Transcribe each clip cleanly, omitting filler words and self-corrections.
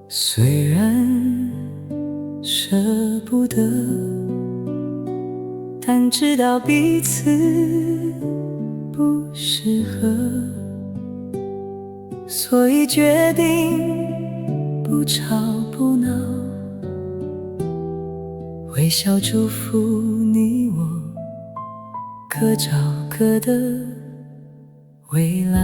虽然舍不得，但知道彼此不适合，所以决定不吵不闹，微笑祝福你我各找各的未来。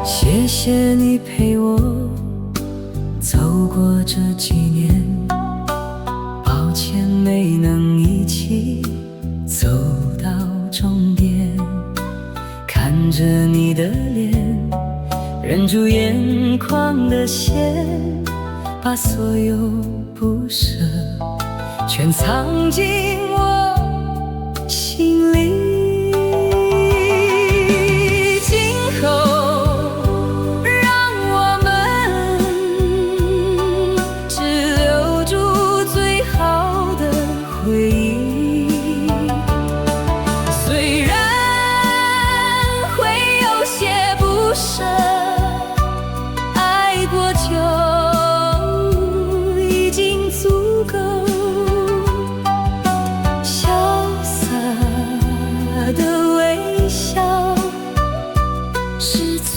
谢谢你陪我走过这几年，抱歉没能一起走到终点。看着你的脸，忍住眼眶的咸，把所有不舍全藏进我心里。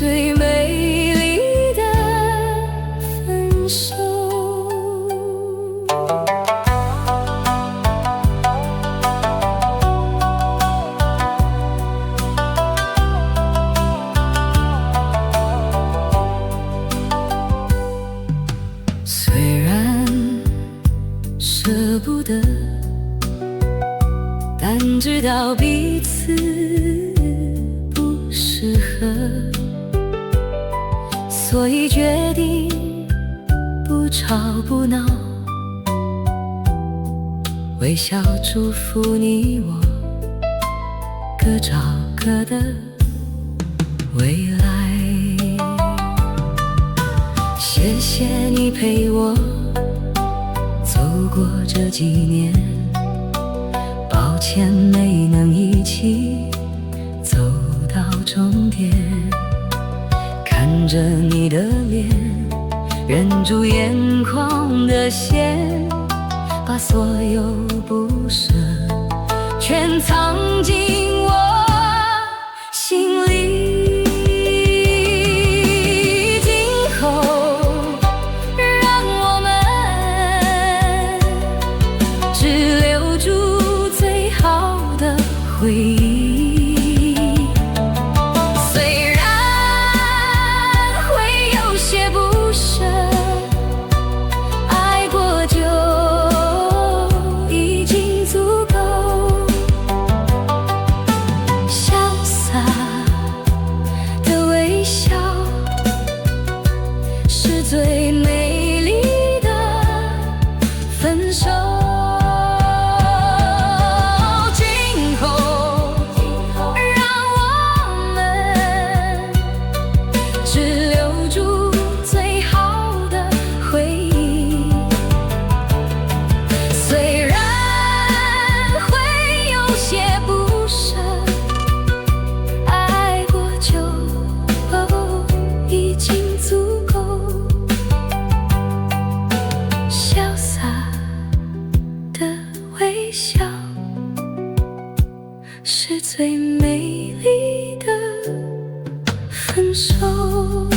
最美丽的分手。虽然舍不得，但知道彼此不适合，所以决定不吵不闹，微笑祝福你我各找各的未来。谢谢你陪我走过这几年，抱歉没能一起走到终点。看着你的脸，忍住眼眶的咸，把所有不舍全藏进我心里。今后让我们只留住最好的回忆。最美丽的分手。今后让我们只留住最好的回忆。虽然会有些不舍，爱过就已经足够。微笑是最美丽的分手。